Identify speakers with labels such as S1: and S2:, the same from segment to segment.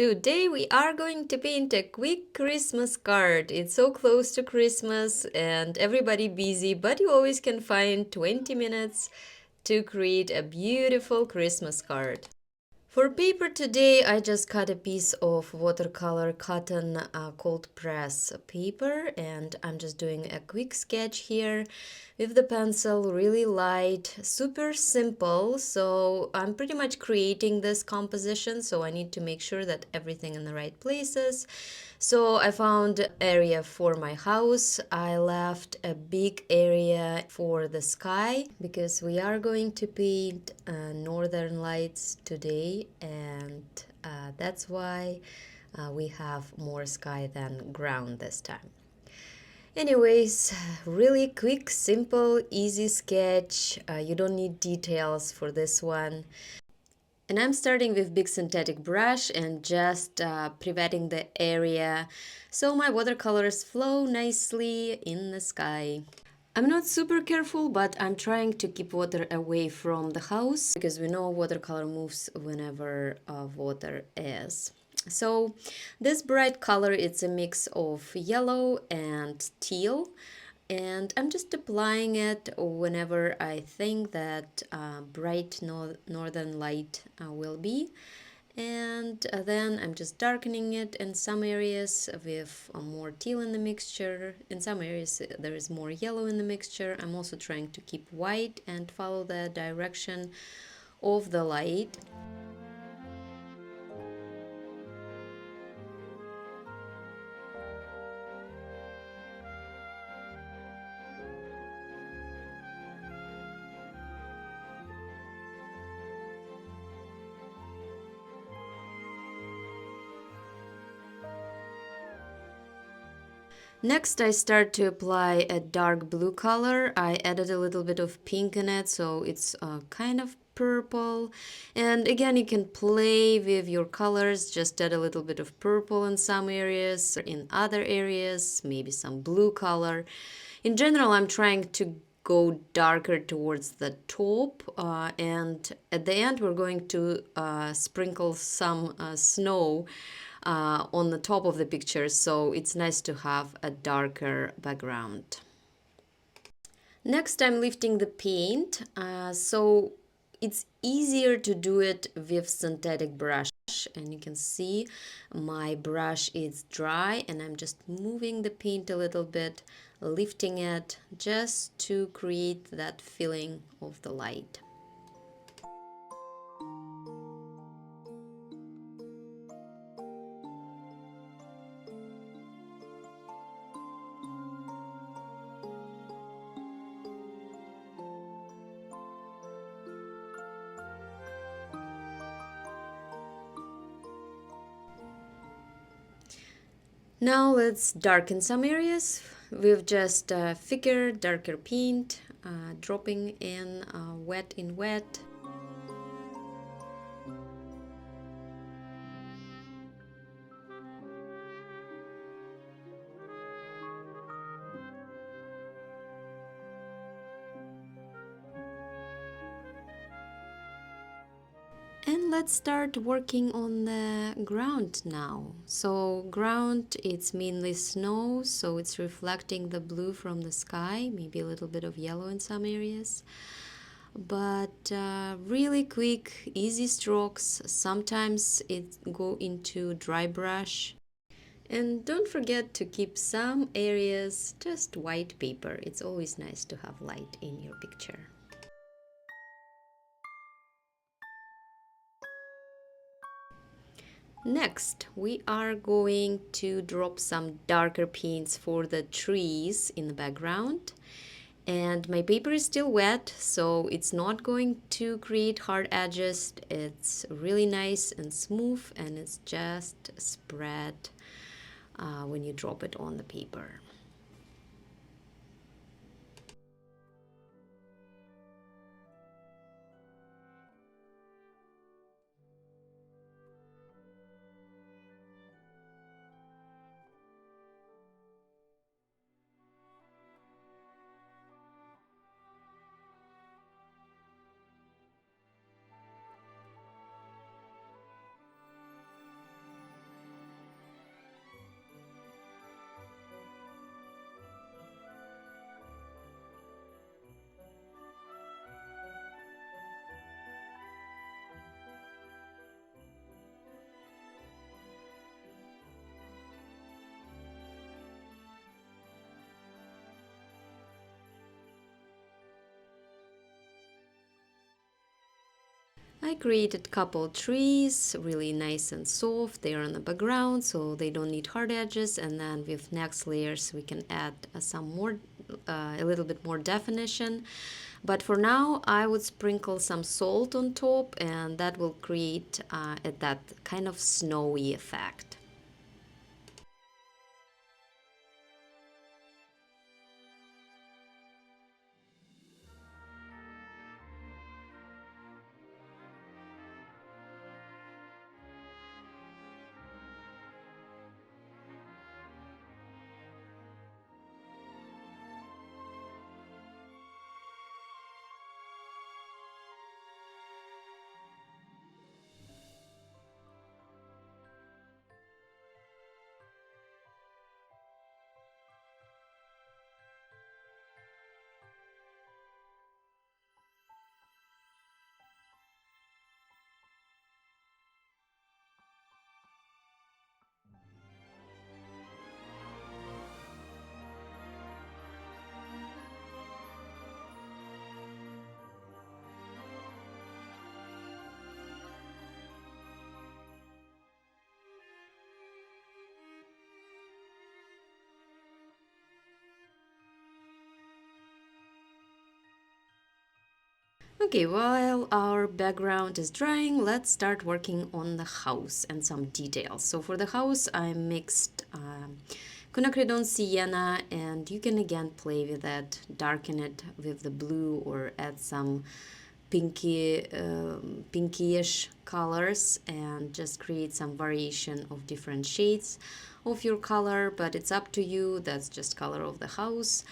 S1: Today we are going to paint a quick Christmas card. It's so close to Christmas and everybody busy, but you always can find 20 minutes to create a beautiful Christmas card. For paper today, I just cut a piece of watercolor cotton cold press paper, and I'm just doing a quick sketch here with the pencil, really light, super simple. So I'm pretty much creating this composition, so I need to make sure that everything in the right places. So I found area for my house. I left a big area for the sky because we are going to paint northern lights today, and that's why we have more sky than ground this time. Anyways, really quick, simple, easy sketch. You don't need details for this one. And I'm starting with big synthetic brush and just preventing the area so my watercolors flow nicely in the sky. I'm not super careful, but I'm trying to keep water away from the house because we know watercolor moves whenever water is. So this bright color, it's a mix of yellow and teal, and I'm just applying it whenever I think that bright northern light will be. And then I'm just darkening it in some areas with more teal in the mixture. In some areas there is more yellow in the mixture. I'm also trying to keep white and follow the direction of the light. Next, I start to apply a dark blue color. I added a little bit of pink in it, so it's kind of purple. And again, you can play with your colors, just add a little bit of purple in some areas, in other areas, maybe some blue color. In general, I'm trying to go darker towards the top, and at the end, we're going to sprinkle some snow on the top of the picture, so it's nice to have a darker background. Next, I'm lifting the paint, so it's easier to do it with synthetic brush, and you can see my brush is dry and I'm just moving the paint a little bit, lifting it just to create that feeling of the light. Now let's darken some areas with just thicker, darker paint, dropping in wet in wet. And let's start working on the ground now. So ground, it's mainly snow, so it's reflecting the blue from the sky, maybe a little bit of yellow in some areas. But really quick, easy strokes. Sometimes it go into dry brush. And don't forget to keep some areas just white paper. It's always nice to have light in your picture. Next, we are going to drop some darker paints for the trees in the background. And my paper is still wet, so it's not going to create hard edges. It's really nice and smooth, and it's just spread when you drop it on the paper. I created couple trees, really nice and soft. They are on the background, so they don't need hard edges. And then with next layers, we can add some more, a little bit more definition. But for now, I would sprinkle some salt on top, and that will create that kind of snowy effect. Okay, while our background is drying, let's start working on the house and some details. So for the house, I mixed quinacridone sienna, and you can again play with that, darken it with the blue or add some pinkyish colors and just create some variation of different shades of your color, but it's up to you. That's just color of the house.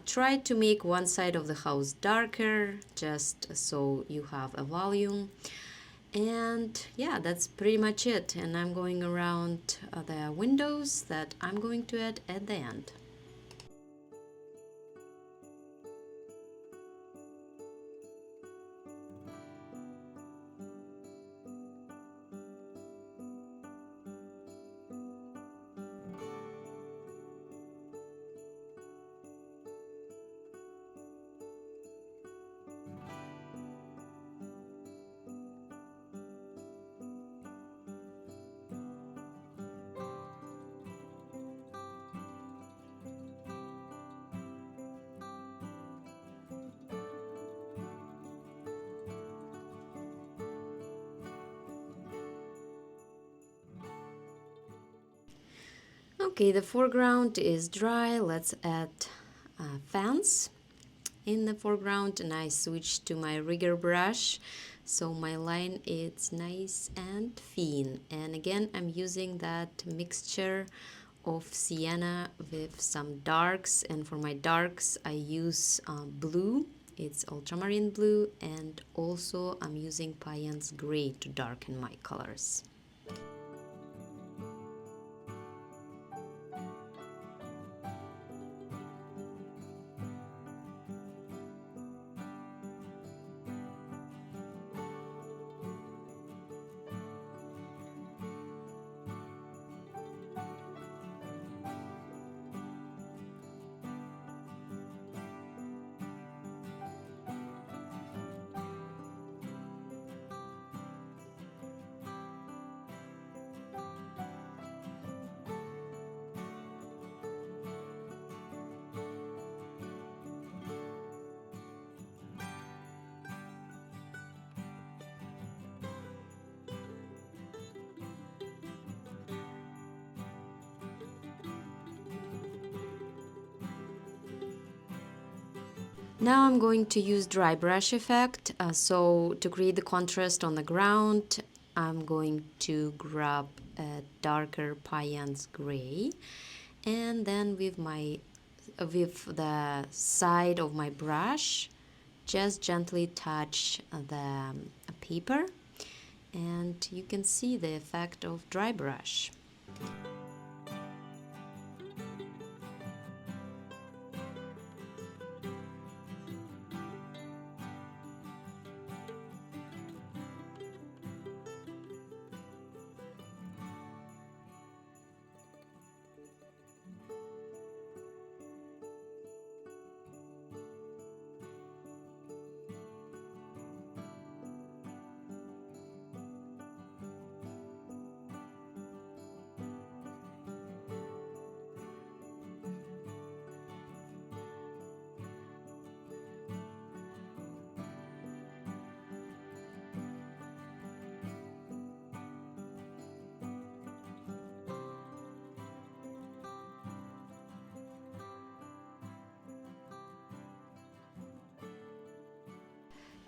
S1: Try to make one side of the house darker just so you have a volume. And yeah, that's pretty much it. And I'm going around the windows that I'm going to add at the end. Okay, the foreground is dry. Let's add fans in the foreground, and I switch to my rigger brush so my line is nice and thin. And again, I'm using that mixture of sienna with some darks, and for my darks I use blue. It's ultramarine blue, and also I'm using Payne's gray to darken my colors. Now I'm going to use dry brush effect. So to create the contrast on the ground, I'm going to grab a darker Payne's gray, and then with the side of my brush, just gently touch the paper, and you can see the effect of dry brush.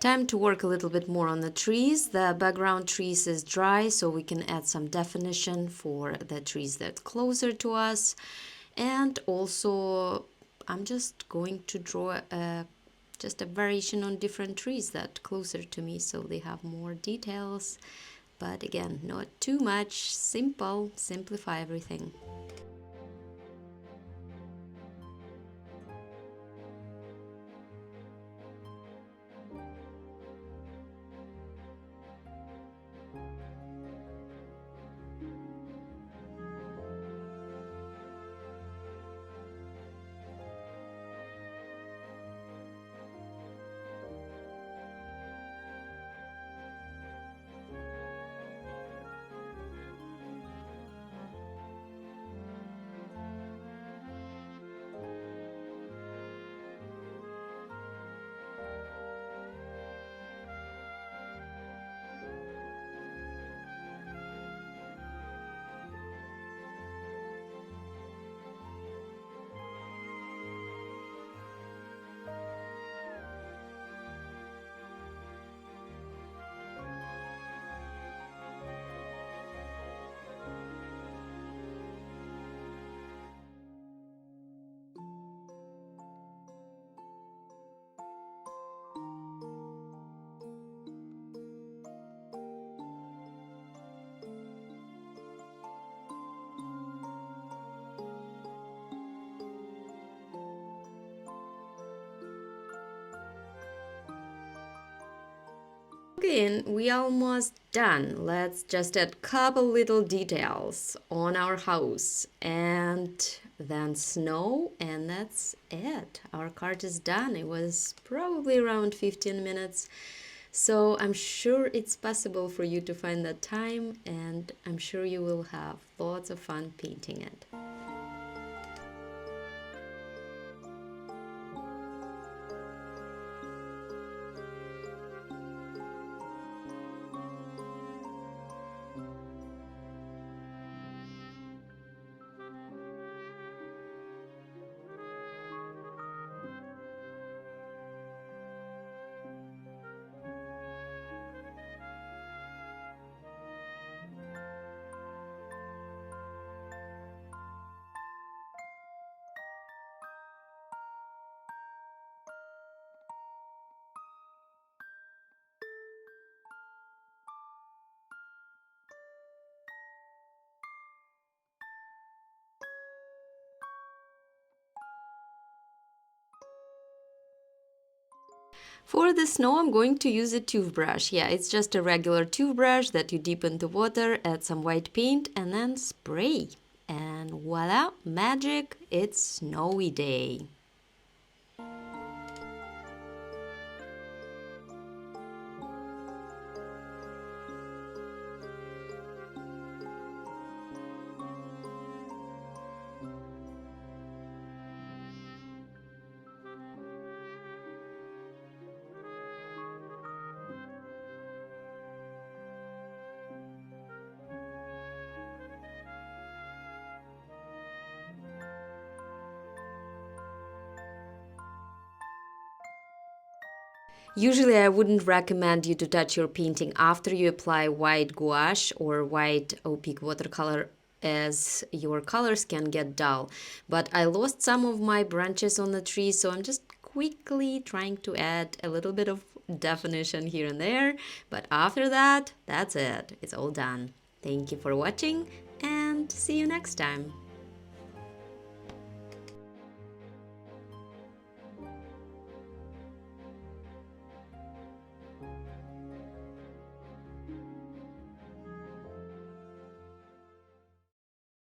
S1: Time to work a little bit more on the trees. The background trees is dry, so we can add some definition for the trees that closer to us. And also, I'm just going to draw just a variation on different trees that closer to me, so they have more details. But again, not too much. Simple, simplify everything. Okay, and we almost done. Let's just add couple little details on our house and then snow, and that's it. Our card is done. It was probably around 15 minutes. So I'm sure it's possible for you to find that time, and I'm sure you will have lots of fun painting it. For the snow, I'm going to use a toothbrush. Yeah, it's just a regular toothbrush that you dip into water, add some white paint, and then spray. And voila, magic, it's snowy day. Usually I wouldn't recommend you to touch your painting after you apply white gouache or white opaque watercolor, as your colors can get dull. But I lost some of my branches on the tree, so I'm just quickly trying to add a little bit of definition here and there. But after that, that's it. It's all done. Thank you for watching and see you next time.